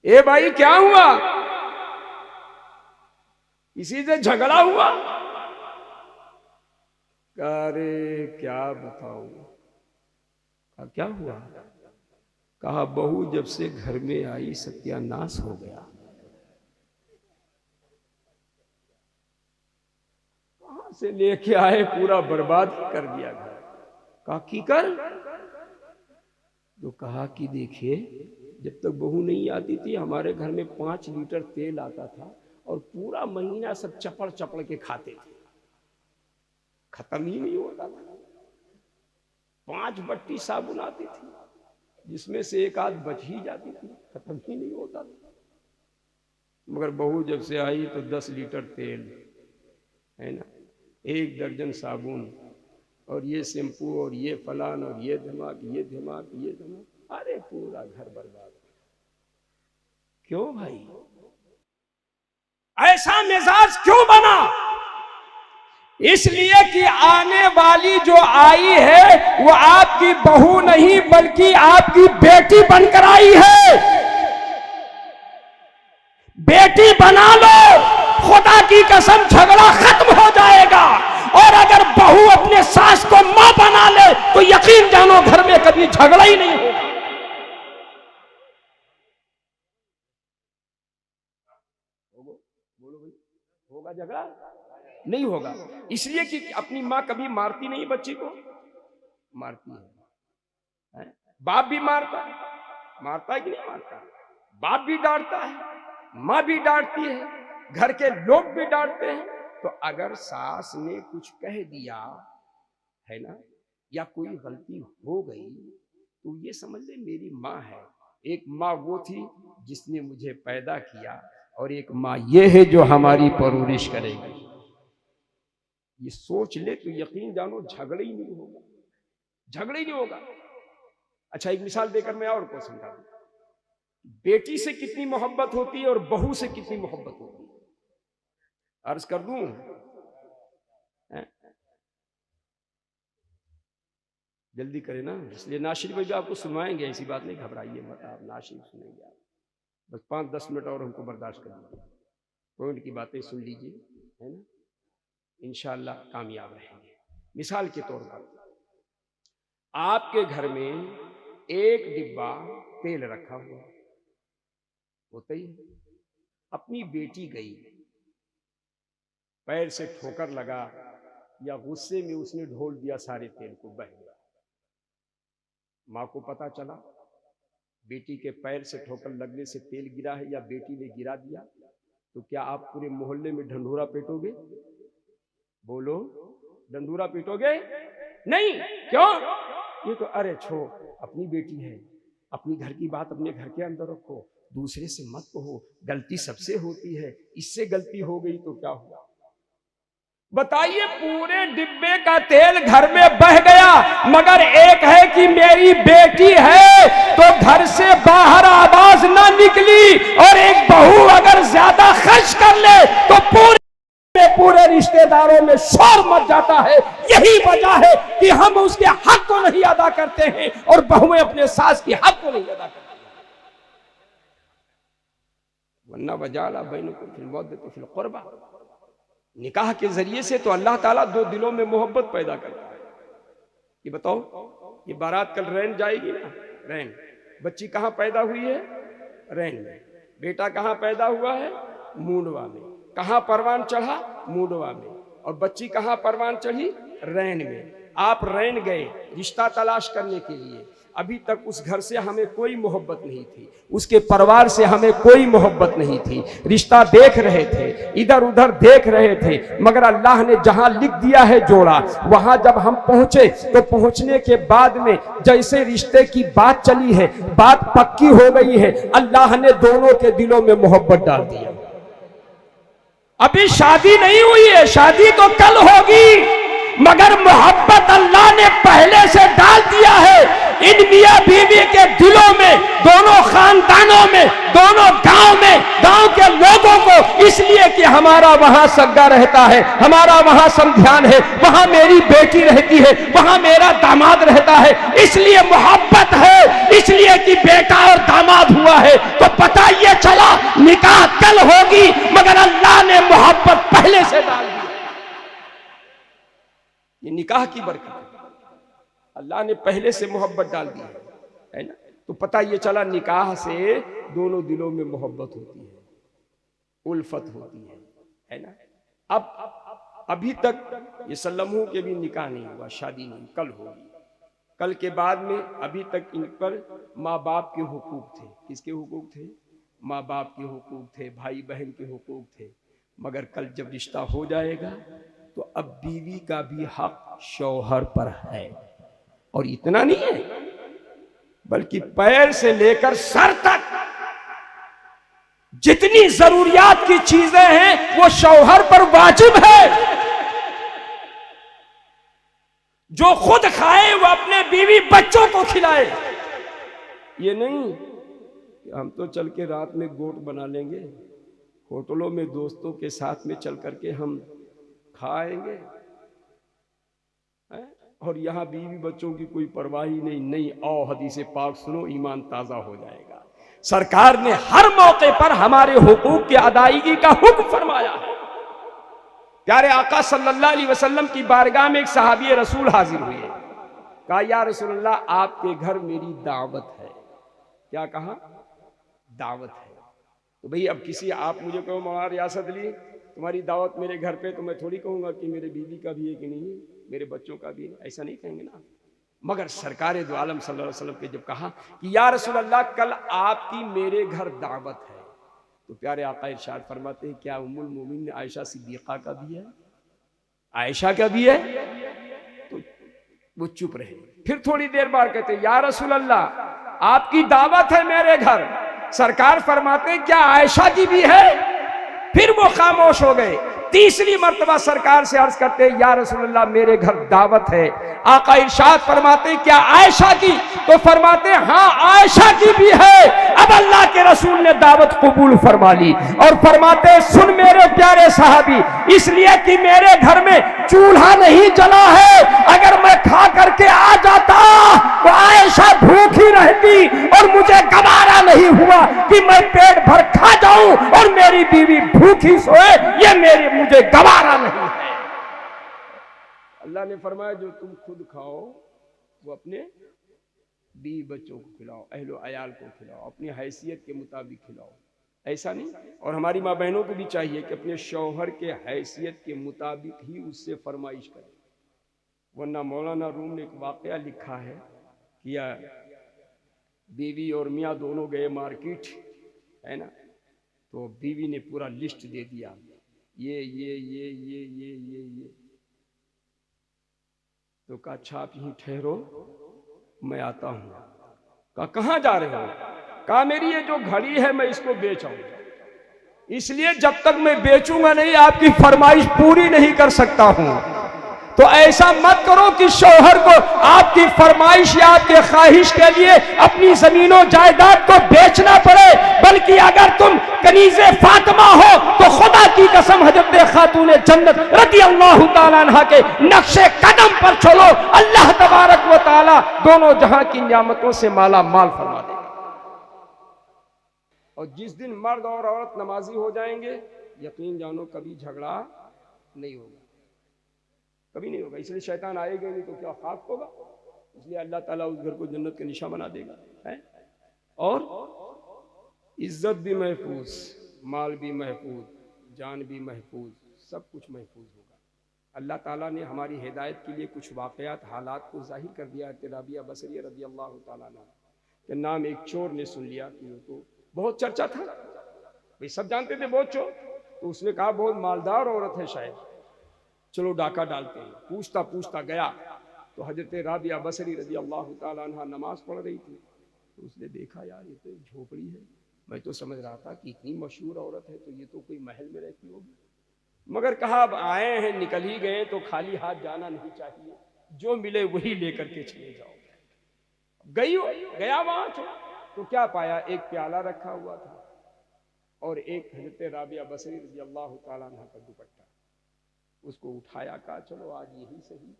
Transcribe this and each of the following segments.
ए भाई क्या हुआ, किसी से झगड़ा हुआ? अरे क्या बताऊं, क्या हुआ? कहा बहू जब से घर में आई सत्यानाश हो गया। कहां से लेके आए, पूरा बर्बाद कर दिया घर। कहा की कर? तो कहा कि देखिए जब तक बहू नहीं आती थी हमारे घर में 5 लीटर तेल आता था और पूरा महीना सब चपड़ चपड़ के खाते थे, खत्म ही नहीं होता था। 5 बट्टी साबुन आती थी जिसमें से एक आध बच ही जाती थी, खत्म ही नहीं होता था। मगर बहू जब से आई तो 10 लीटर तेल है ना, 1 दर्जन साबुन और ये शैम्पू और ये फलान और ये धमाक ये धमाक ये धमाक, अरे पूरा घर बर्बाद। क्यों भाई ऐसा मिजाज क्यों बना? इसलिए कि आने वाली जो आई है वो आपकी बहू नहीं बल्कि आपकी बेटी बनकर आई है। बेटी बना लो, खुदा की कसम झगड़ा खत्म हो जाएगा। और अगर बहू अपने सास को मां बना ले तो यकीन जानो घर में कभी झगड़ा ही नहीं होगा। बोलो भाई, होगा झगड़ा? नहीं होगा। इसलिए कि अपनी मां कभी मारती नहीं बच्ची को, मारती है। बाप भी मारता है, मारता है कि नहीं मारता? बाप भी डांटता है, मां भी डांटती है, घर के लोग भी डांटते हैं। तो अगर सास ने कुछ कह दिया है ना, या कोई गलती हो गई तो ये समझ ले मेरी माँ है। एक माँ वो थी जिसने मुझे पैदा किया और एक माँ ये है जो हमारी परवरिश करेगी। ये सोच ले तो यकीन जानो झगड़ा ही नहीं होगा, झगड़ा ही नहीं होगा। अच्छा एक मिसाल देकर मैं और को समझा दूं, बेटी से कितनी मोहब्बत होती है और बहू से कितनी मोहब्बत होती है, अर्ज कर दूं? जल्दी करें ना, इसलिए नाशिर भाई भी आपको सुनाएंगे, ऐसी बात नहीं, घबराइए मत आप, नाशिर सुनेंगे आप। बस 5-10 मिनट और हमको बर्दाश्त कर लीजिए, पॉइंट की बातें सुन लीजिए, है ना, इंशाअल्लाह कामयाब रहेंगे। मिसाल के तौर पर आपके घर में एक डिब्बा तेल रखा हुआ होता ही, अपनी बेटी गई, पैर से ठोकर लगा या गुस्से में उसने ढोल दिया, सारे तेल को बह गया। माँ को पता चला बेटी के पैर से ठोकर लगने से तेल गिरा है या बेटी ने गिरा दिया, तो क्या आप पूरे मोहल्ले में ढंढूरा पीटोगे? बोलो, ढंढूरा पीटोगे? नहीं। क्यों? ये तो अरे छो, अपनी बेटी है, अपनी घर की बात अपने घर के अंदर रखो, दूसरे से मत कहो, गलती सबसे होती है, इससे गलती हो गई तो क्या हुआ? बताइए, पूरे डिब्बे का तेल घर में बह गया, मगर एक है कि मेरी बेटी है तो घर से बाहर आवाज ना निकली। और एक बहू अगर ज्यादा खर्च कर ले तो पूरे रिश्तेदारों में शोर मच जाता है। यही वजह है कि हम उसके हक को नहीं अदा करते हैं और बहुएं अपने सास की हक को नहीं अदा करती। वरना वजाला बैनुकुम फिल मवद्दति फिल क़ुरबा, निकाह के जरिए से तो अल्लाह ताला 2 दिलों में मोहब्बत पैदा करता है। ये बताओ, ये बारात कल रैन जाएगी ना, रैन, बच्ची कहाँ पैदा हुई है? रैन में। बेटा कहाँ पैदा हुआ है? मूंडवा में। कहाँ परवान चढ़ा? मूंडवा में। और बच्ची कहाँ परवान चढ़ी? रैन में। आप रैन गए रिश्ता तलाश करने के लिए, अभी तक उस घर से हमें कोई मोहब्बत नहीं थी, उसके परिवार से हमें कोई मोहब्बत नहीं थी, रिश्ता देख रहे थे, इधर उधर देख रहे थे, मगर अल्लाह ने जहां लिख दिया है जोड़ा, वहां जब हम पहुंचे तो पहुंचने के बाद में जैसे रिश्ते की बात चली है, बात पक्की हो गई है, अल्लाह ने दोनों के दिलों में मोहब्बत डाल दिया। अभी शादी नहीं हुई है, शादी तो कल होगी, मगर मोहब्बत अल्लाह ने पहले से डाल दिया है इन मियां बीवी के दिलों में, दोनों खानदानों में, दोनों गांव में, गांव के लोगों को, इसलिए कि हमारा वहां सग्गा रहता है, हमारा वहां समध्यान है, वहां मेरी बेटी रहती है, वहां मेरा दामाद रहता है, इसलिए मोहब्बत है, इसलिए कि बेटा और दामाद हुआ है। तो पता ये निकाह की बरकत है। अल्लाह ने पहले से मोहब्बत डाल दी है ना। तो पता ये चला निकाह से दोनों दिलों में मोहब्बत होती है, उल्फत होती है ना। अब अभी तक ये सल्लमों के भी निकाह नहीं हुआ, शादी नहीं, कल होगी। कल के बाद में अभी तक इन पर माँ बाप के हुकूक थे। किसके हुकूक थे? माँ बाप के हुकूक थे, भाई बहन के हुकूक थे। मगर कल जब रिश्ता हो जाएगा तो अब बीवी का भी हक शौहर पर है। और इतना नहीं है, बल्कि पैर से लेकर सर तक जितनी जरूरियात की चीजें हैं वो शौहर पर वाजिब है। जो खुद खाए वो अपने बीवी बच्चों को खिलाए। ये नहीं कि हम तो चल के रात में गोट बना लेंगे, होटलों में दोस्तों के साथ में चल करके हम खाएंगे, और यहां बीवी बच्चों की कोई परवाह ही नहीं। नहीं, आओ हदीसे पाक सुनो, ईमान ताजा हो जाएगा। सरकार ने हर मौके पर हमारे हुकूक की अदायगी का हुक्म फरमाया है। प्यारे आका सल्लल्लाहु अलैहि वसल्लम की बारगाह में एक सहाबी रसूल हाजिर हुए। कहा, या रसूलल्लाह, आपके घर मेरी दावत है। क्या कहा? दावत है। तो भाई अब किसी आप मुझे कहो मौलाना रियासत अली तुम्हारी दावत मेरे घर पे, तो मैं थोड़ी कहूंगा कि मेरे बीवी का भी है कि नहीं, मेरे बच्चों का भी है, ऐसा नहीं कहेंगे ना। मगर सरकार दो आलम सल्लल्लाहु अलैहि वसल्लम के जब कहा कि या रसूलल्लाह कल आपकी मेरे घर दावत है, तो प्यारे आका इरशाद फरमाते हैं, क्या उम्मुल मोमिन आयशा सिद्दीक़ा का भी है? आयशा का भी है? तो वो चुप रहे। फिर थोड़ी देर बाद कहते, या रसूलल्लाह आपकी दावत है मेरे घर। सरकार फरमाते क्या आयशा की भी है? फिर वो खामोश हो गए। तीसरी मर्तबा सरकार से अर्ज करते, या रसूलल्लाह मेरे घर दावत है। आका इरशाद फरमाते क्या आयशा की? तो फरमाते हाँ आयशा की भी है। अब अल्लाह के रसूल ने दावत कबूल फरमा ली और फरमाते, सुन मेरे प्यारे साहबी, इसलिए कि मेरे घर में चूल्हा नहीं जला है। अगर मैं खा करके आ जाता तो आयशा भूखी रहती और मुझे गवारा नहीं हुआ कि मैं पेट भर खा जाऊं और मेरी बीवी भूखी सोए, ये मुझे गवारा नहीं है। अल्लाह ने फरमाया जो तुम खुद खाओ वो अपने बीवी बच्चों को खिलाओ, अहलो अयाल को खिलाओ, अपनी हैसियत के मुताबिक खिलाओ, ऐसा नहीं। और हमारी माँ बहनों को भी चाहिए कि अपने शौहर के हैसियत के मुताबिक ही उससे फरमाइश करें। वरना मौलाना रूम ने एक वाकया लिखा है कि बीवी और मियाँ दोनों गए मार्केट, है ना, तो बीवी ने पूरा लिस्ट दे दिया, ये तो कहा अच्छा आप यहीं ठहरो, मैं आता हूं। कहा कहाँ जा रहे हो? कहा मेरी ये जो घड़ी है मैं इसको बेच आऊंगा, इसलिए जब तक मैं बेचूंगा नहीं आपकी फरमाइश पूरी नहीं कर सकता हूं। तो ऐसा मत करो कि शौहर को आपकी फरमाइश या आपके ख्वाहिश के लिए अपनी जमीनों जायदाद को बेचना पड़े, बल्कि अगर तुम कनीज़े फातिमा हो तो खुदा की कसम हजरत खातून जन्नत रज़ी अल्लाह ताला अन्हा के नक्शे कदम पर चलो, अल्लाह तबारक व ताला दोनों जहां की नियामतों से माला माल फरमा देगा। और जिस दिन मर्द और औरत नमाजी हो जाएंगे, यकीन जानो कभी झगड़ा नहीं होगा, कभी नहीं होगा। इसलिए शैतान आएगा नहीं तो क्या खाक होगा। इसलिए अल्लाह ताला उस घर को जन्नत के निशा बना देगा, है? और इज्जत भी महफूज, माल भी महफूज, जान भी महफूज, सब कुछ महफूज होगा। अल्लाह ताला ने हमारी हिदायत के लिए कुछ वाक़यात हालात को जाहिर कर दिया। राबिया बसरी रज़ी अल्लाह ताला अन्हा के नाम एक चोर ने सुन लिया कि वो तो बहुत चर्चा था, भाई सब जानते थे बहुत चोर, तो उसने कहा बहुत मालदार औरत है शायद, चलो डाका डालते हैं। पूछता पूछता गया तो हजरत राबिया बसरी रज़ी अल्लाह ताला अन्हा नमाज पढ़ रही थी। तो उसने देखा यार ये तो झोपड़ी है, मैं तो समझ रहा था कि इतनी मशहूर औरत है तो ये तो कोई महल में रहती होगी, मगर कहा अब आए हैं निकल ही गए तो खाली हाथ जाना नहीं चाहिए, जो मिले वही लेकर के चले जाओ। गया वहां तो क्या पाया, एक प्याला रखा हुआ था और एक हजरत राबिया बसरी रज़ी अल्लाह ताला अन्हा का दुपट्टा। उसको उठाया, कहा चलो आज यही सही,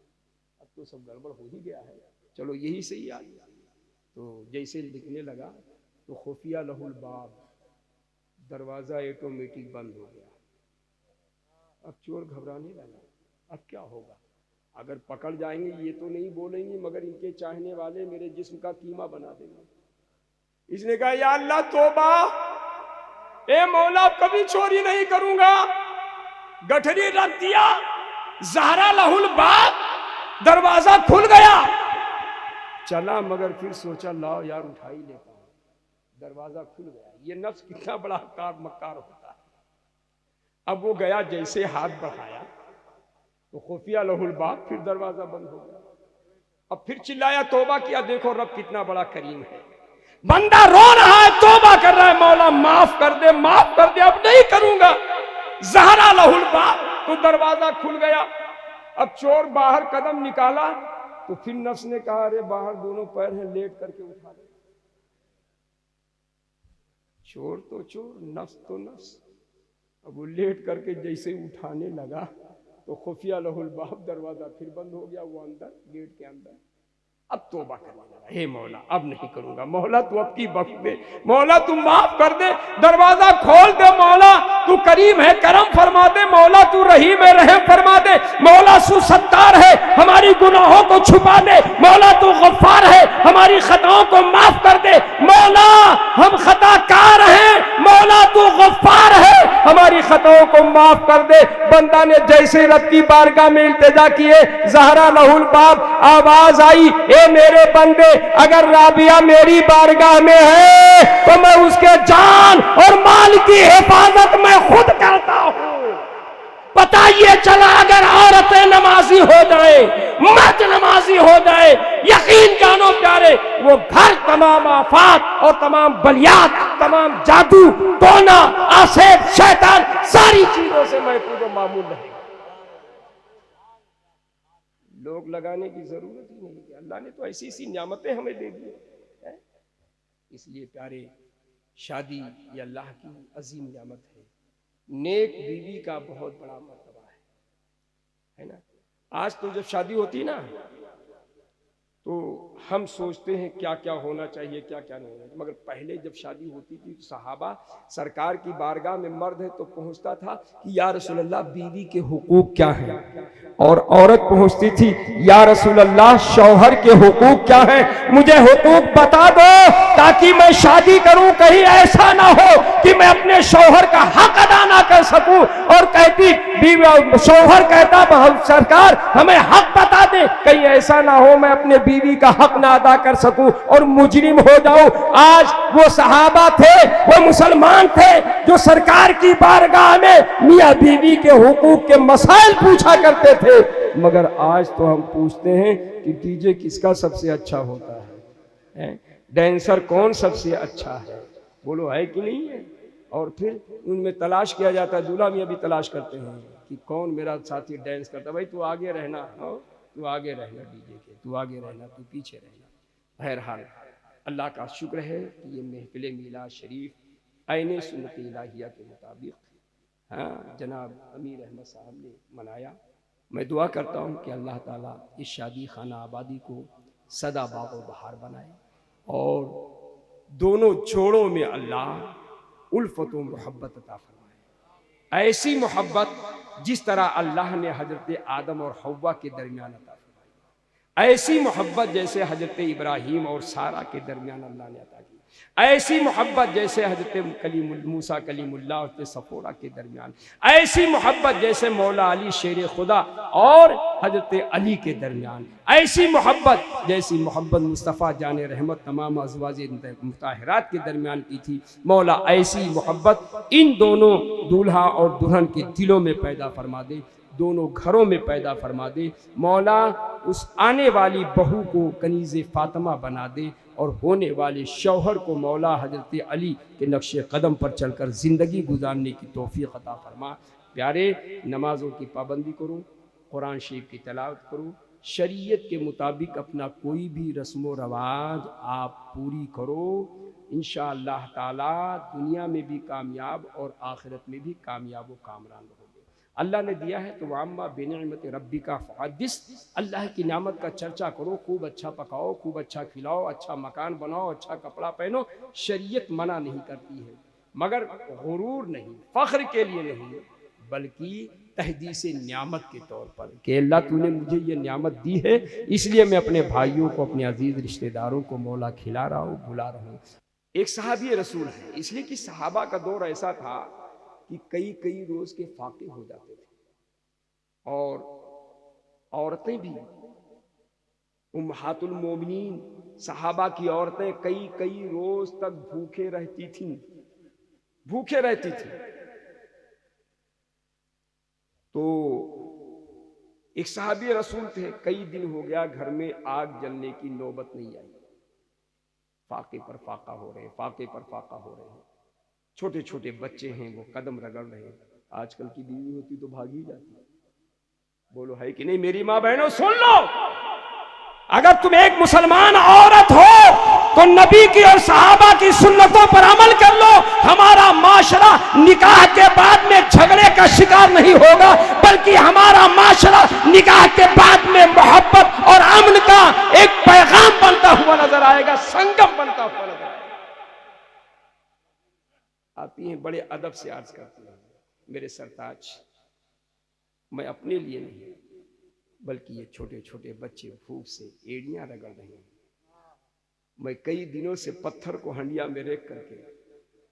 अब तो सब गड़बड़ हो ही गया है, चलो यही सही आज। तो जैसे लिखने लगा तो खुफिया लहुल बाब, दरवाज़ा ऑटोमेटिक बंद हो गया। अब चोर घबराने लगा, अब क्या होगा। अगर पकड़ जाएंगे ये तो नहीं बोलेंगे मगर इनके चाहने वाले मेरे जिस्म का कीमा बना देंगे। इसने कहा या अल्लाह तौबा, ए मौला कभी चोरी नहीं करूंगा। गठरी रख दिया, ज़हरा लहुल बाब, दरवाजा खुल गया। चला मगर फिर सोचा लाओ यार उठा ही लेता हूं, दरवाजा खुल गया। ये नफ्स कितना बड़ा मक्कार होता है। अब वो गया, जैसे हाथ बढ़ाया तो खुफिया लहुल बाब, फिर दरवाजा बंद हो गया। अब फिर चिल्लाया, तौबा किया, देखो रब कितना बड़ा करीम है। बंदा रो रहा है, तौबा कर रहा है, मौला माफ कर दे, माफ कर दे, अब नहीं करूंगा। ज़हरा लहुल बाब, तो दरवाजा खुल गया। अब चोर बाहर कदम निकाला तो फिर नफ्स ने कहा अरे बाहर दोनों पैर हैं, लेट करके उठा ले। चोर तो चोर, नफ्स तो नफ्स। अब वो लेट करके जैसे उठाने लगा तो खुफिया लहुल बाब, दरवाजा फिर बंद हो गया। वो अंदर, गेट के अंदर। अब तौबा करने लगा, हे मौला अब नहीं करूंगा, मौला तू अब की बख्श दे, मौला तू माफ कर दे, दरवाजा खोल दे, मौला तू करीम है करम फरमा दे, मौला तू रहीम है रहम फरमा दे, मौला तू सत्तार है हमारी गुनाहों को छुपा दे, मौला तू गफ्फार है हमारी खताओं को माफ कर दे, मौला हम खताकार हैं, मौला तू गफ्फार है हमारी खताओं को माफ कर दे। बंदा ने जैसे रब की बारगाह में इल्तिजा किए, ज़हरा लहुल बाब, आवाज आई, ए मेरे बंदे अगर राबिया मेरी बारगाह में है तो मैं उसके जान और माल की हिफाजत मैं खुद करता हूं। पता ये चला अगर औरतें नमाजी हो जाए, मर्द नमाजी हो जाए, यकीन जानो प्यारे वो घर तमाम आफात और तमाम बलियात, तमाम जादू टोना आसेब शैतान सारी चीजों से महफूज और मामूल रहेगा। लोग लगाने की जरूरत ही नहीं है, अल्लाह ने तो ऐसी ऐसी नियामतें हमें दे दी है। इसलिए प्यारे शादी ये अल्लाह की अजीम नियामत है, नेक बीवी का बहुत बड़ा मर्तबा है ना। आज तो जब शादी होती ना तो हम सोचते हैं क्या क्या होना चाहिए, क्या क्या नहीं होना चाहिए, मगर पहले जब शादी होती थी तो सहाबा सरकार की बारगाह में मर्द है तो पहुंचता था कि या रसूलल्लाह बीवी के हुकूक क्या हैं, और औरत पहुंचती थी या रसूलल्लाह शौहर के हुकूक क्या हैं, मुझे हुकूक बता दो ताकि मैं शादी करूं, कहीं ऐसा ना हो कि मैं अपने शौहर का हक अदा ना कर सकूं। और कहती शौहर कहता सरकार हमें हक बता दे, कहीं ऐसा ना हो मैं अपने बीवी का हक ना अदा कर सकूं और मुजरिम हो जाऊं। आज वो सहाबा थे, वो मुसलमान थे जो सरकार की बारगाह में मियां बीवी के हुकूक के मसाइल पूछा करते थे, मगर आज तो हम पूछते हैं कि डीजे किसका सबसे अच्छा होता है, डांसर कौन सबसे अच्छा है, बोलो है कि नहीं है। और फिर उनमें तलाश किया जाता है, दूल्हा मियां भी तलाश करते हैं कि कौन मेरा साथी डांस करता है। भाई तू आगे रहना, तू आगे रहना डीजे के, तू आगे रहना, तू पीछे रहना। बहरहाल अल्लाह का शुक्र है कि ये महफिल मीलाद शरीफ ऐन सुन्नत इलाहिया के मुताबिक जनाब अमीर अहमद साहब ने मनाया। मैं दुआ करता हूँ कि अल्लाह ताला इस शादी खाना आबादी को सदा बागो बहार बनाए और दोनों जोड़ों में अल्लाह उल्फत व मोहब्बत अता फरमाए, ऐसी मोहब्बत जिस तरह अल्लाह ने हजरत आदम और हव्वा के दरमियान अता फरमाई, ऐसी मोहब्बत जैसे हजरत इब्राहीम और सारा के दरमियान अल्लाह ने अता की, ऐसी मोहब्बत जैसे हजरत मूसा कलीमुल्लाह और सफोरा के दरमियान, ऐसी मोहब्बत जैसे मौला अली शेर खुदा और हजरत अली के दरमियान, ऐसी मोहब्बत जैसी मोहब्बत मुस्तफ़ा जान रहमत तमाम अज़वाज मुताहिरात के दरमियान की थी। मौला ऐसी मोहब्बत इन दोनों दूल्हा और दुल्हन के दिलों में पैदा फरमा दे, दोनों घरों में पैदा फरमा दे। मौला उस आने वाली बहू को कनीज़े फातिमा बना दे और होने वाले शौहर को मौला हजरत अली के नक्शे कदम पर चलकर ज़िंदगी गुजारने की तौफीक अता फरमा। प्यारे नमाज़ों की पाबंदी करो, कुरान शरीफ की तिलावत करो, शरीयत के मुताबिक अपना कोई भी रस्म व रवाज आप पूरी करो, इंशाअल्लाह ताला दुनिया में भी कामयाब और आखिरत में भी कामयाब व कामरान रहोगे। अल्लाह ने दिया है तो वाम्मा बिनिअमत रब्बिका फहद्दिस, अल्लाह की नियामत का चर्चा करो, खूब अच्छा पकाओ, खूब अच्छा खिलाओ, अच्छा मकान बनाओ, अच्छा कपड़ा पहनो। शरीयत मना नहीं करती है, मगर गुरूर नहीं, फ़ख्र के लिए नहीं, बल्कि तहदीस नियामत के तौर पर कि अल्लाह तूने मुझे ये नियामत दी है, इसलिए मैं अपने भाइयों को, अपने अजीज रिश्तेदारों को मौला खिला रहा हूँ, बुला रहा हूँ। एक सहाबी रसूल है, इसलिए कि सहाबा का दौर ऐसा था कि कई कई रोज के फाके हो जाते थे, और औरतें भी, उम्महातुल मोमिनीन सहाबा की औरतें कई कई रोज तक भूखे रहती थीं, भूखे रहती थी। तो एक सहाबी रसूल थे, कई दिन हो गया घर में आग जलने की नौबत नहीं आई, फाके पर फाका हो रहे हैं, फाके पर फाका हो रहे हैं, छोटे छोटे बच्चे हैं वो कदम रगड़ रहे हैं। आजकल की बीवी होती तो भाग ही जाती। बोलो है कि नहीं मेरी माँ बहनों, सुन लो, अगर तुम एक मुसलमान औरत हो तो नबी की और सहाबा की सुन्नतों पर अमल कर लो। हमारा माशरा निकाह के बाद में झगड़े का शिकार नहीं होगा, बल्कि हमारा माशरा निकाह के बाद में मोहब्बत और अमन का एक पैगाम बनता हुआ नजर आएगा, संगम बनता हुआ नजर आएगा। आती हैं बड़े अदब से अर्ज करती हैं, मेरे सरताज, मैं अपने लिए नहीं बल्कि ये छोटे छोटे बच्चे भूख से एड़ियां रगड़ रहे हैं। मैं कई दिनों से पत्थर को हंडिया में रेख करके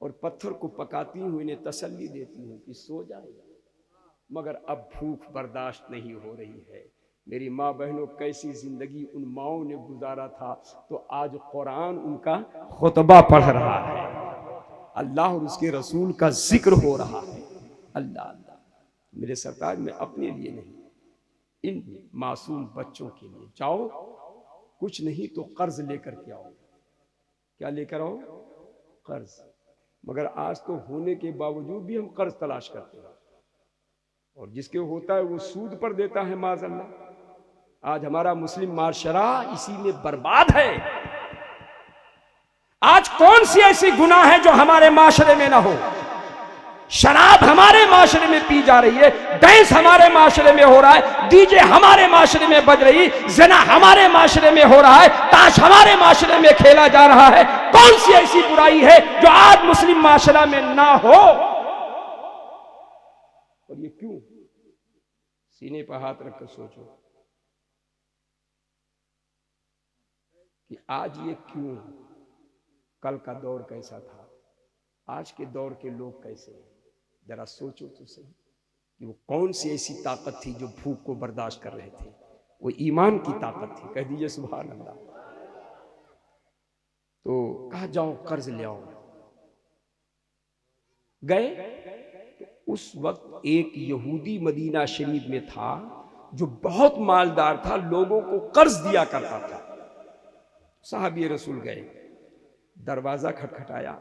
और पत्थर को पकाती हूँ, इन्हें तसल्ली देती हूँ कि सो जाएगा, मगर अब भूख बर्दाश्त नहीं हो रही है। मेरी माँ बहनों, कैसी जिंदगी उन माओं ने गुजारा था, तो आज कुरान उनका खुतबा पढ़ रहा है, अल्लाह और उसके रसूल का जिक्र हो रहा है। अल्लाह अल्लाह, मेरे सरताज, मैं अपने लिए नहीं, इन मासूम बच्चों के लिए जाओ, कुछ नहीं तो कर्ज लेकर के आओ। क्या लेकर आओ? कर्ज। मगर आज तो होने के बावजूद भी हम कर्ज तलाश करते हैं, और जिसके होता है वो सूद पर देता है माज़अल्लाह। आज हमारा मुस्लिम माशरा इसी में बर्बाद है। आज कौन सी ऐसी गुनाह है जो हमारे माशरे में ना हो? शराब हमारे माशरे में पी जा रही है, डांस हमारे माशरे में हो रहा है, डीजे हमारे माशरे में बज रही, ज़िना हमारे माशरे में हो रहा है, ताश हमारे माशरे में खेला जा रहा है। कौन सी ऐसी बुराई है जो आज मुस्लिम माशरा में ना हो? और ये क्यों? सीने पर हाथ रखकर सोचो कि आज ये क्यों? कल का दौर कैसा था, आज के दौर के लोग कैसे हैं? जरा सोचो तो सही कि वो कौन सी ऐसी ताकत थी जो भूख को बर्दाश्त कर रहे थे। वो ईमान की ताकत थी। कह दीजिए सुभान अल्लाह। तो कहा जाओ कर्ज ले आओ। गए तो उस वक्त एक यहूदी मदीना शरीफ में था जो बहुत मालदार था, लोगों को कर्ज दिया करता था। साहबी रसूल गए, दरवाजा खटखटाया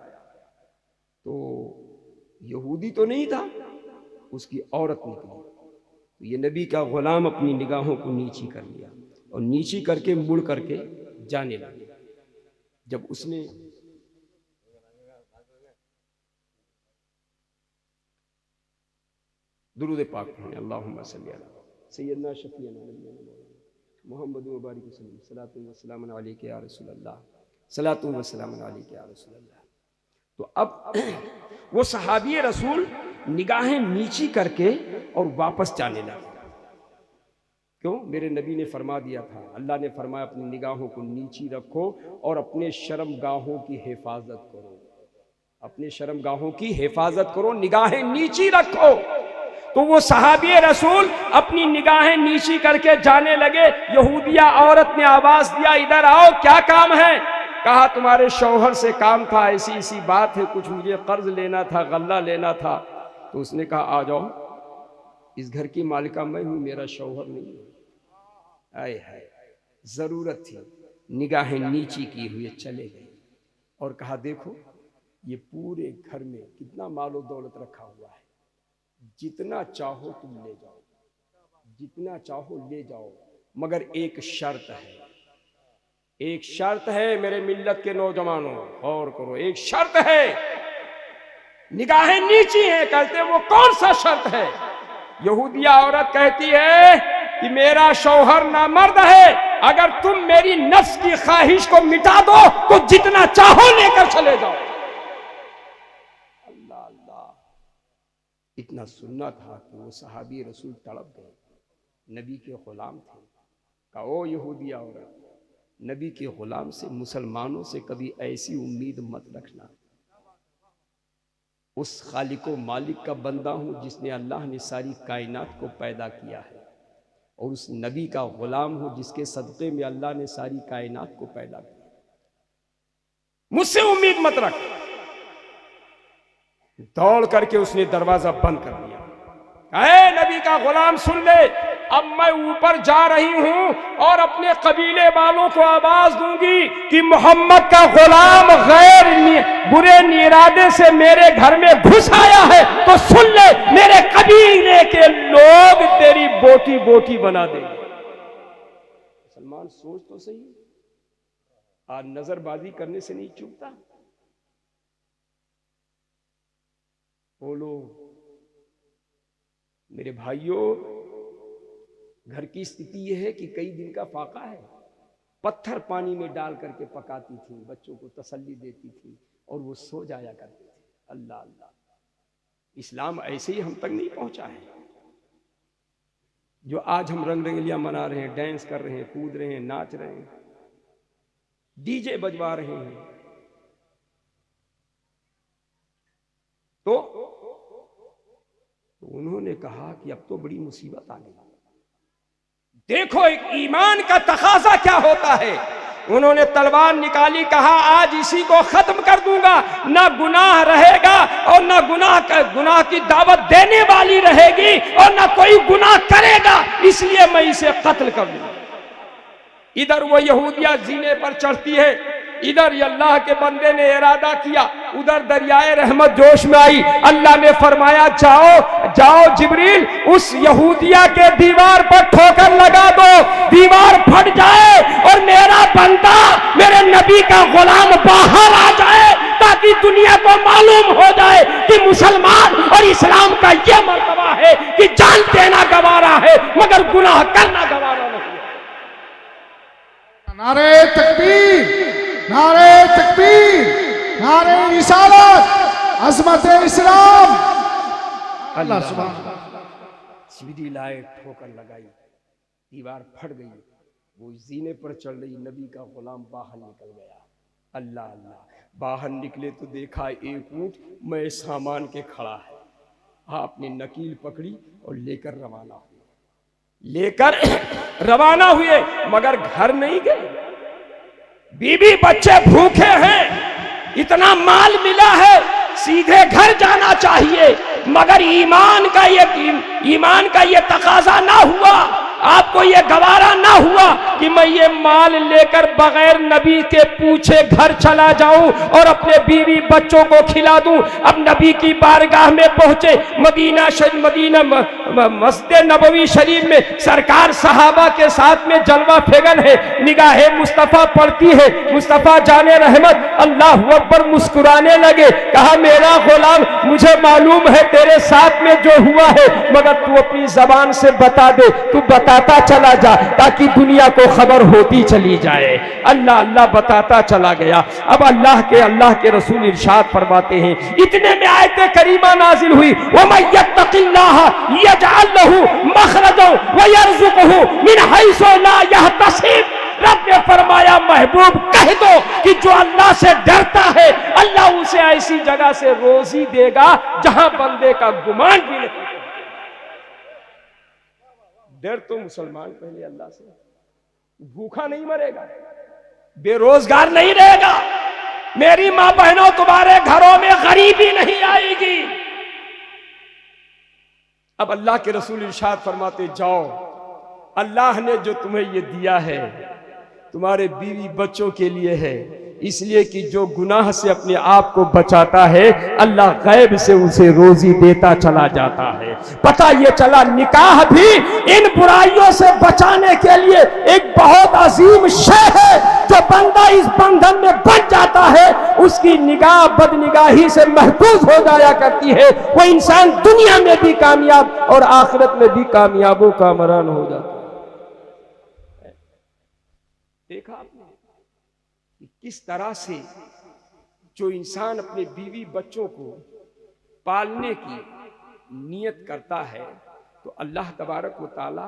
तो यहूदी तो नहीं था, उसकी औरत निकली। तो ये नबी का गुलाम अपनी निगाहों को नीची कर लिया और नीची करके मुड़ करके जाने लगे। जब उसने दुरूद पाक पढ़े, अल्लाहुम्मा सल्ली अला सय्यदना शफीअना मुहम्मद व बारिक वसल्लम, सलातु व सलामुन अलैका या रसूल अल्लाह, सलातु व सलामुन अलैका या रसूल अल्लाह। तो अब वो सहाबी रसूल निगाहें नीची करके और वापस जाने लगे। क्यों? मेरे नबी ने फरमा दिया था, अल्लाह ने फरमाया अपनी निगाहों को नीची रखो और अपने शर्मगाहों की हिफाजत करो, अपने शर्मगाहों की हिफाजत करो, निगाहें नीची रखो। तो वो सहाबी रसूल अपनी निगाहें नीची करके जाने लगे। यहूदिया औरत ने आवाज दिया, इधर आओ, क्या काम है? कहा तुम्हारे शौहर से काम था, ऐसी ऐसी बात है, कुछ मुझे कर्ज लेना था, गल्ला लेना था। तो उसने कहा आ जाओ, इस घर की मालिका मैं हूं, मेरा शौहर नहीं है। आए हाय, जरूरत थी, निगाहें नीची की हुए चले गए और कहा देखो ये पूरे घर में कितना मालो दौलत रखा हुआ है, जितना चाहो तुम ले जाओ, जितना चाहो ले जाओ, मगर एक शर्त है, एक शर्त है मेरे मिल्लत के नौजवानों, गौर करो, एक शर्त है। निगाहें नीची हैं, कहते वो कौन सा शर्त है? यहूदिया औरत कहती है कि मेरा शौहर नामर्द है, अगर तुम मेरी नफ्स की ख्वाहिश को मिटा दो तो जितना चाहो लेकर चले जाओ। अल्लाह अल्लाह, इतना सुनना था कि वो सहाबी रसूल तड़प गए, नबी के गुलाम थे। कहा ओ यहूदिया औरत, नबी के गुलाम से, मुसलमानों से कभी ऐसी उम्मीद मत रखना। उस खालिको मालिक का बंदा हूं जिसने अल्लाह ने सारी कायनात को पैदा किया है, और उस नबी का गुलाम हूं जिसके सदक़े में अल्लाह ने सारी कायनात को पैदा किया। मुझसे उम्मीद मत रख। दौड़ करके उसने दरवाजा बंद कर दिया। ऐ नबी का गुलाम सुन ले, अब मैं ऊपर जा रही हूं और अपने कबीले वालों को आवाज दूंगी कि मोहम्मद का गुलाम गैर बुरे इरादे से मेरे घर में घुस आया है, तो सुन ले, मेरे कबीले के लोग तेरी बोटी बोटी बना देंगे। मुसलमान सोच तो सही, आज नजरबाजी करने से नहीं चूकता। बोलो मेरे भाइयों, घर की स्थिति यह है कि कई दिन का फाका है। पत्थर पानी में डाल करके पकाती थी, बच्चों को तसल्ली देती थी और वो सो जाया करते थे। अल्लाह अल्लाह, इस्लाम ऐसे ही हम तक नहीं पहुंचा है। जो आज हम रंग रंगलियां मना रहे हैं, डांस कर रहे हैं, कूद रहे हैं, नाच रहे हैं, डीजे बजवा रहे हैं, तो उन्होंने कहा कि अब तो बड़ी मुसीबत आ गई। देखो एक ईमान का तकाजा क्या होता है। उन्होंने तलवार निकाली, कहा आज इसी को खत्म कर दूंगा, ना गुनाह रहेगा और ना गुनाह की दावत देने वाली रहेगी और ना कोई गुनाह करेगा, इसलिए मैं इसे कत्ल कर दूंगा। इधर वो यहूदिया जीने पर चढ़ती है, इधर अल्लाह के बंदे ने इरादा किया, उधर दरियाए रहमत जोश में आई। अल्लाह ने फरमाया जाओ जाओ जिब्रील, उस यहूदिया के दीवार पर ठोकर लगा दो, दीवार फट जाए और मेरा बंदा, मेरे नबी का गुलाम बाहर आ जाए, ताकि दुनिया को मालूम हो जाए कि मुसलमान और इस्लाम का यह मर्तबा है कि जान देना गवारा है मगर गुनाह करना गवारा नहीं है। नारे तकबीर, नारे तकबीर, नारे रिसालत, अज़मत इस्लाम। अल्लाह सुभान। सीधी लाए, ठोकर लगाई, दीवार फट गई, वो जीने पर चढ़ रही नबी का गुलाम बाहर निकल गया। अल्लाह अल्लाह, बाहर निकले तो देखा एक ऊंट मैं सामान के खड़ा है। आपने नकील पकड़ी और लेकर रवाना हुए, मगर घर नहीं गए। बीबी बच्चे भूखे हैं, इतना माल मिला है, सीधे घर जाना चाहिए, मगर ईमान का ये तकाजा ना हुआ, आपको ये गवारा ना हुआ कि मैं ये माल लेकर बगैर नबी के पूछे घर चला जाऊं और अपने बीवी बच्चों को खिला दूं। अब नबी की बारगाह में पहुंचे, मदीना मस्जिद नबवी शरीफ में सरकार सहाबा के साथ में जलवा फेगन है, निगाहे मुस्तफ़ा पड़ती है, मुस्तफ़ा जाने रहमत अल्लाह अकबर मुस्कुराने लगे। कहा मेरा गुलाम, मुझे मालूम है तेरे साथ में जो हुआ है, मगर तू अपनी जबान से बता दे, तू बताता चला जा ताकि दुनिया को खबर होती चली जाए। अल्लाह अल्लाह बताता चला गया। अब अल्लाह के रसूल इरशाद फरमाते हैं, इतने में आयत करीमा नाजिल हुई, वमन यत्तकिल्लाह यजअल लहू मखरजन व यरज़ुकहू मिन हैसु ला यहतसिब। रब ने फरमाया महबूब कह दो कि जो अल्लाह से डरता है, अल्लाह उसे ऐसी जगह से रोजी देगा जहां बंदे का गुमान भी नहीं। डर तो मुसलमान पहले अल्लाह से, भूखा नहीं मरेगा, बेरोजगार नहीं रहेगा, मेरी मां बहनों तुम्हारे घरों में गरीबी नहीं आएगी। अब अल्लाह के रसूल इरशाद फरमाते, जाओ अल्लाह ने जो तुम्हें ये दिया है तुम्हारे बीवी बच्चों के लिए है, इसलिए कि जो गुनाह से अपने आप को बचाता है अल्लाह गैब से उसे रोजी देता चला जाता है। पता ये चला निकाह भी इन बुराइयों से बचाने के लिए एक बहुत अजीम शय है। जो बंदा इस बंधन में बच जाता है उसकी निगाह बदनिगाही से महफूज हो जाया करती है, वो इंसान दुनिया में भी कामयाब और आखिरत में भी कामयाबों का मरान हो जाता है। देखा आपने कि किस तरह से जो इंसान अपने बीवी बच्चों को पालने की नियत करता है तो अल्लाह तबारक व तआला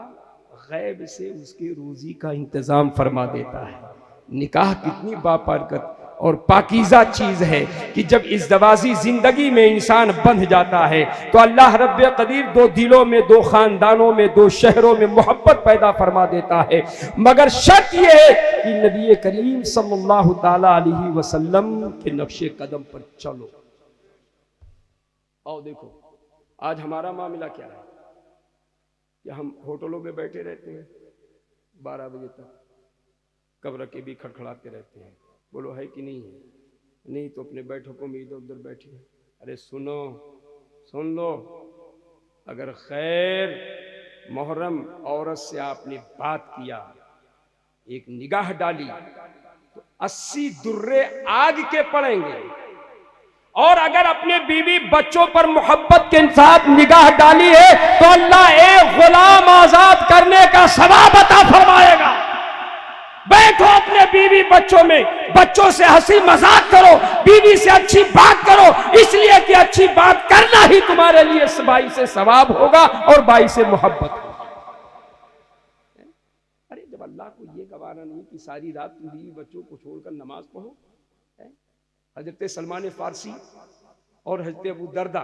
गैब से उसके रोजी का इंतजाम फरमा देता है। निकाह कितनी बाबरकत और पाकीज़ा चीज है कि जब इस दवाजी जिंदगी में इंसान बंध जाता है तो अल्लाह रब्बे कदीर दो दिलों में, दो खानदानों में, दो शहरों में मोहब्बत पैदा फरमा देता है। मगर शर्त यह है कि नबी करीम सल्लल्लाहु ताला अलैहि वसल्लम के नक्शे कदम पर चलो। आओ देखो आज हमारा मामला क्या है कि हम होटलों में बैठे रहते हैं 12 बजे तक, कब्र के भी खड़खड़ाते रहते हैं। बोलो है कि नहीं है? नहीं तो अपने बैठकों में इधर उधर बैठे। अरे सुनो, सुन लो, अगर खैर मुहर्रम औरत से आपने बात किया, एक निगाह डाली, तो 80 दुर्रे आग के पड़ेंगे। और अगर अपने बीवी बच्चों पर मोहब्बत के साथ निगाह डाली है तो अल्लाह एक गुलाम आजाद करने का सवाब अता फरमाएगा। बैठो अपने बीवी बच्चों में, बच्चों से हंसी मजाक करो, बीवी से अच्छी बात करो, इसलिए कि अच्छी बात करना ही तुम्हारे लिए भाई से सवाब होगा और भाई से मोहब्बत होगा। अरे जब अल्लाह को ये गवारा नहीं कि सारी रात तुम बीवी बच्चों को छोड़कर नमाज पढ़ो। हजरत सलमान फारसी और हजरत अबू दरदा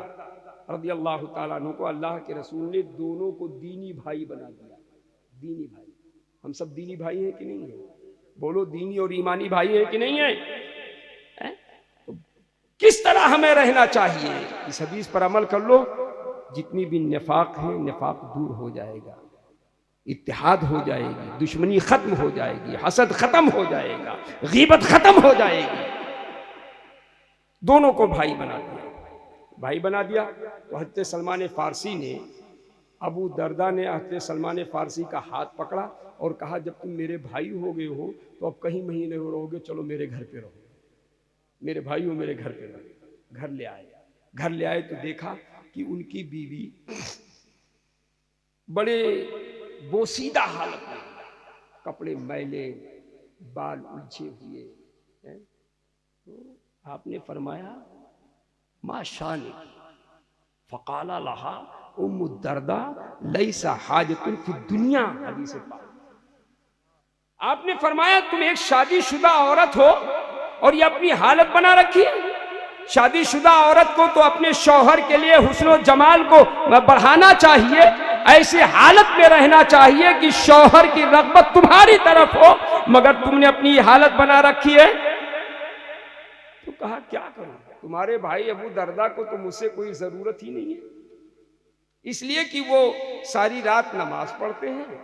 रज़ी अल्लाह ताला अन्हु को अल्लाह के रसूल ने दोनों को दीनी भाई बना दिया। दीनी भाई, हम सब दीनी भाई हैं कि नहीं है? बोलो दीनी और ईमानी भाई हैं कि नहीं है? तो किस तरह हमें रहना चाहिए, इस हदीस पर अमल कर लो। जितनी भी निफाक है, निफाक दूर हो जाएगा, इत्तेहाद हो जाएगी, दुश्मनी खत्म हो जाएगी, हसद खत्म हो जाएगा, गीबत खत्म हो जाएगी। दोनों को भाई बना दिया। भाई बना दिया तो हज़रत सलमान फारसी ने, अबू दरदा ने हज़रत सलमान फारसी का हाथ पकड़ा और कहा जब तुम मेरे भाई हो गए हो तो अब कहीं महीने हो रहोगे, चलो मेरे घर पे रहो, मेरे भाई हो, मेरे घर पे रहो। घर ले आए। घर ले आए तो देखा कि उनकी बीवी बड़े बोसीदा हालत में, कपड़े मैले, बाल उलझे हुए हैं। तो आपने फरमाया माशानी फ़क़ाला लहा उम्मु दरदा लैसा हाजतुन फी दुनिया। हदीस पाक आपने फरमाया तुम एक शादीशुदा औरत हो और ये अपनी हालत बना रखी है। शादीशुदा औरत को तो अपने शौहर के लिए हुस्न जमाल को बढ़ाना चाहिए, ऐसी हालत में रहना चाहिए कि शौहर की रग़बत तुम्हारी तरफ हो, मगर तुमने अपनी हालत बना रखी है। तो कहा क्या करूं, तुम्हारे भाई अबू दरदा को तो मुझसे कोई जरूरत ही नहीं है, इसलिए कि वो सारी रात नमाज पढ़ते हैं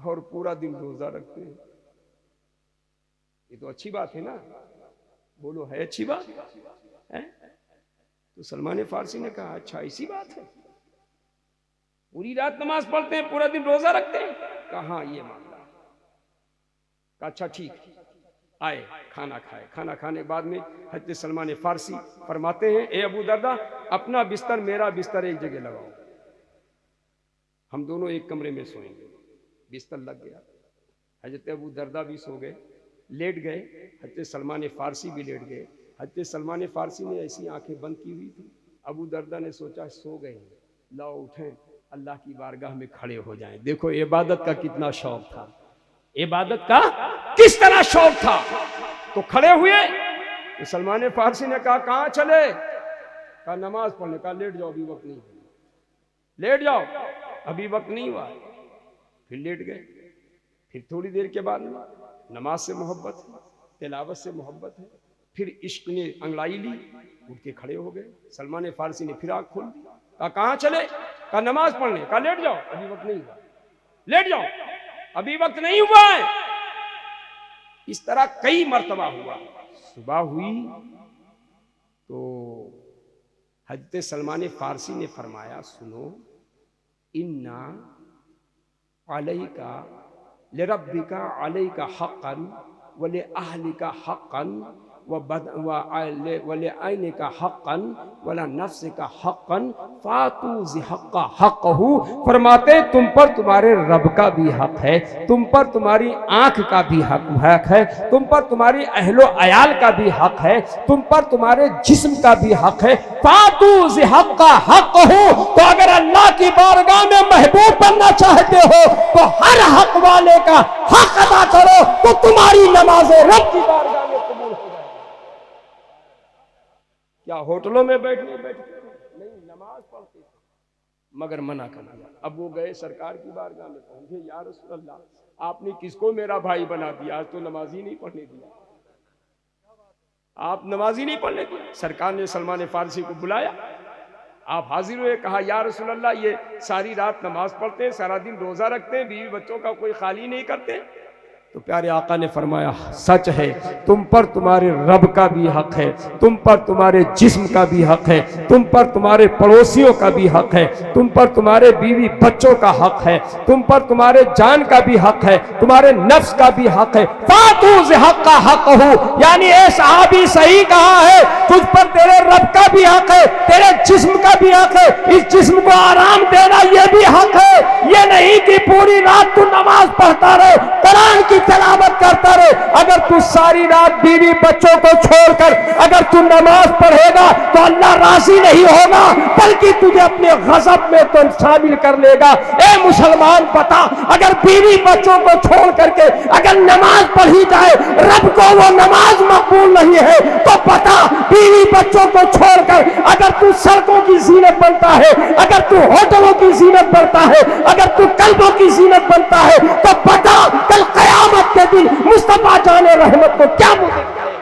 और पूरा दिन रोजा रखते हैं। ये तो अच्छी बात है ना, बोलो है अच्छी बात है? तो सलमान फारसी ने कहा अच्छा ऐसी बात है, पूरी रात नमाज पढ़ते हैं, पूरा दिन रोजा रखते हैं? कहा ये मामला। कहा अच्छा ठीक। आए, खाना खाए। खाना खाने के बाद में हज़रत सलमान फारसी फरमाते हैं ए अबू दरदा अपना बिस्तर मेरा बिस्तर एक जगह लगाओ, हम दोनों एक कमरे में सोएंगे। बिस्तर लग गया, हज़रत अबू दरदा भी सो गए, लेट गए, हज़रत सलमान फारसी भी लेट गए। हज़रत सलमान फारसी ने ऐसी आंखें बंद की हुई थी, अबू दरदा ने सोचा सो गए, लाओ उठें अल्लाह की बारगाह में खड़े हो जाएं। देखो इबादत का कितना शौक था, इबादत का किस तरह शौक था। तो खड़े हुए तो सलमान फारसी ने कहा कहां चले? कहा नमाज पढ़ने। कहा लेट जाओ, अभी वक्त नहीं, लेट जाओ, अभी वक्त नहीं हुआ। फिर लेट गए। फिर थोड़ी देर के बाद नमाज से मोहब्बत है, तिलावत से मोहब्बत है, फिर इश्क ने अंगड़ाई ली, उठ के खड़े हो गए। सलमान फारसी ने फिर आंख खोल दी। कहा कहां चले? कहा नमाज पढ़ने। कहा लेट जाओ, अभी वक्त नहीं हुआ, लेट जाओ, अभी वक्त नहीं हुआ है। इस तरह कई मर्तबा हुआ। सुबह हुई तो हज़रत सलमान फारसी ने फरमाया सुनो, इन्ना अलैका लिरब्बिका अलैका हक़्क़न व लिअहलिका हक़्क़न वले आईने का हक़्क़न वला नफ्स का हक़्क़न फातू ज़िहक़्क़ा हक़्क़हू। फरमाते तुम पर तुम्हारे रब का भी हक है, तुम पर तुम्हारी आंख का भी हक है, तुम पर तुम्हारी अहलो अयाल का भी हक है, तुम पर तुम्हारे जिस्म का भी हक है। फातू ज़िहक़्क़ा हक़्क़हू। तो अगर अल्लाह की बारगाह में महबूब बनना चाहते हो तो हर हक वाले का हक अदा करो, तो तुम्हारी नमाज़ें रब की बारगाह में कबूल हो जाएगी। क्या होटलों में बैठते नहीं, नमाज पढ़ते मगर मना कर दिया। अब वो गए सरकार की बारगाह में, पहुंचे, या रसूल अल्लाह आपने किसको मेरा भाई बना दिया, आज तो नमाजी नहीं पढ़ने दिया, आप नमाजी नहीं पढ़ने दिया। सरकार ने सलमान फारसी को बुलाया, आप हाजिर हुए, कहा या रसूल अल्लाह ये सारी रात नमाज पढ़ते हैं, सारा दिन रोजा रखते हैं, बीवी बच्चों का कोई खाली नहीं करते। तो प्यारे आका ने फरमाया सच है, तुम पर तुम्हारे रब का भी हक है, तुम पर तुम्हारे जिस्म का भी हक है, तुम पर तुम्हारे पड़ोसियों का भी हक है, तुम पर तुम्हारे बीवी बच्चों का हक है, तुम पर तुम्हारे जान का भी हक है, तुम्हारे नफ्स का भी हक है। फातू ज़िहक़्क़ा हक़्क़हू, यानी ए सहाबी सही कहा है, तुझ पर तेरे रब का भी हक है, तेरे जिस्म का भी हक है, इस जिस्म को आराम देना यह भी हक है। ये नहीं कि पूरी रात तू नमाज पढ़ता रहे, कुरान की तिलावत करता रहे। अगर तू सारी रात बीवी बच्चों को छोड़कर अगर तू नमाज पढ़ेगा तो अल्लाह राजी नहीं होगा, बल्कि तुझे अपने गज़ब में तो शामिल कर लेगा। ए मुसलमान बता, अगर बीवी बच्चों को छोड़ करके अगर नमाज पढ़ी जाए, रब को वो नमाज मकबूल नहीं है, तो बता बीवी बच्चों को छोड़कर अगर तू सड़कों की ज़ीनत बनता है, अगर तू होटलों की ज़ीनत बनता है, अगर तू कल्बों की ज़ीनत बनता है, तो बता कल क़यामत के दिन मुस्तफा जाने रहमत को क्या मुंह दिखाएगा,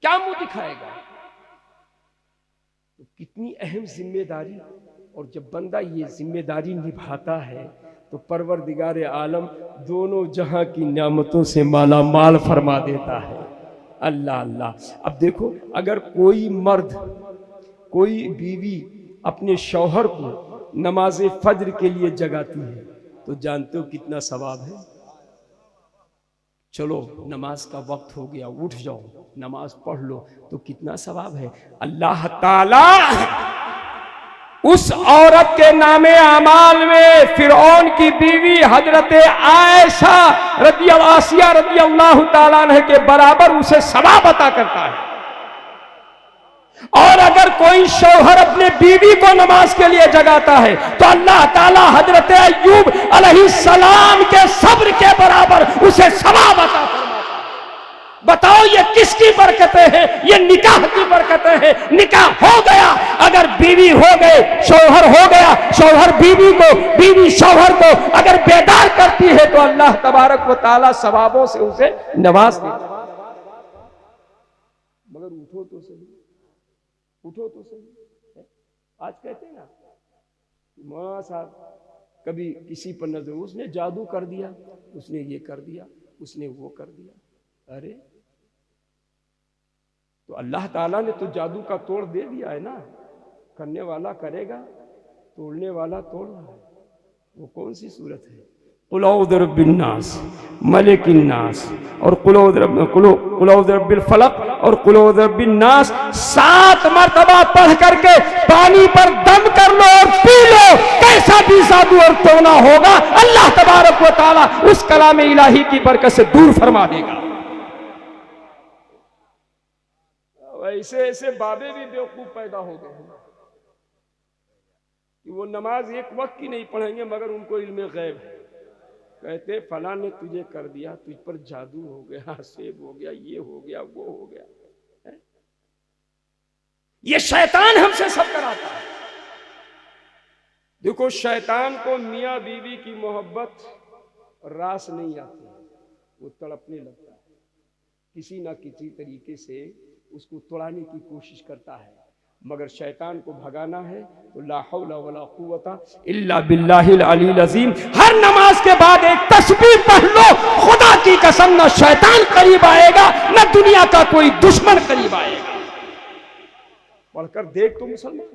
क्या मुंह दिखाएगा। तो कितनी अहम जिम्मेदारी, और जब बंदा ये जिम्मेदारी निभाता है तो परवरदिगार आलम दोनों जहां की नेमतों से माला माल फरमा देता है। अल्लाह अल्लाह। अब देखो, अगर कोई मर्द, कोई बीवी अपने शौहर को नमाज फज्र के लिए जगाती है तो जानते हो कितना सवाब है। चलो नमाज का वक्त हो गया, उठ जाओ, नमाज पढ़ लो, तो कितना सवाब है। अल्लाह ताला उस औरत के नामे अमाल में फिरौन की बीवी हजरत आयशा आसिया रज़ियल्लाहु ताला अन्हा के बराबर उसे सवाब अता करता है। और अगर कोई शौहर अपने बीवी को नमाज के लिए जगाता है तो अल्लाह ताला हजरत अय्यूब अलैहिस्सलाम के सब्र के बराबर उसे सवाब अता फरमाता है। बताओ ये किसकी बरकतें हैं? ये निकाह की बरकतें हैं। निकाह हो गया, अगर बीवी हो गए, शौहर हो गया, शौहर बीवी को, बीवी शौहर को अगर बेदार करती है तो अल्लाह तबारक व ताला सवाबों से उसे नवाज देता है। मगर उठो तो सही, उठो तो सही। आज कहते हैं ना मौलाना साहब कभी किसी पर नजर, उसने जादू कर दिया, उसने ये कर दिया, उसने वो कर दिया। अरे तो अल्लाह ताला ने तो जादू का तोड़ दे दिया है ना, करने वाला करेगा, तोड़ने वाला तोड़ रहा है। वो कौन सी सूरत है? कुल औज़ु बिन्नास, मलिकिन्नास और कुल औज़ु बिल फलक और कुल औज़ु बिन्नास 7 मरतबा पढ़ करके पानी पर दम कर लो और पी लो, कैसा भी जादू और टोना होगा अल्लाह तबारक व तआला उस कलाम इलाही की बरकत से दूर फरमा देगा। ऐसे ऐसे बाबे भी बेवकूफ पैदा हो गए हैं कि वो नमाज एक वक्त की नहीं पढ़ेंगे मगर उनको इल्मे गैब है। कहते फला ने तुझे कर दिया, तुझ पर जादू हो गया, सेब हो गया, ये हो गया, वो हो गया है? ये शैतान हमसे सब कराता है। देखो शैतान को मियाँ बीवी की मोहब्बत रास नहीं आती है, वो तड़पने लगता है, किसी ना किसी तरीके से उसको तोड़ाने की कोशिश करता है। मगर शैतान को भगाना है तो ला हौला वला कुव्वता इल्ला बिल्लाहिल अलील अज़ीम। हर नमाज के बाद एक तस्बीह पढ़ लो, खुदा की कसम ना शैतान करीब आएगा ना दुनिया का कोई दुश्मन करीब आएगा। पढ़कर देख तो मुसलमान।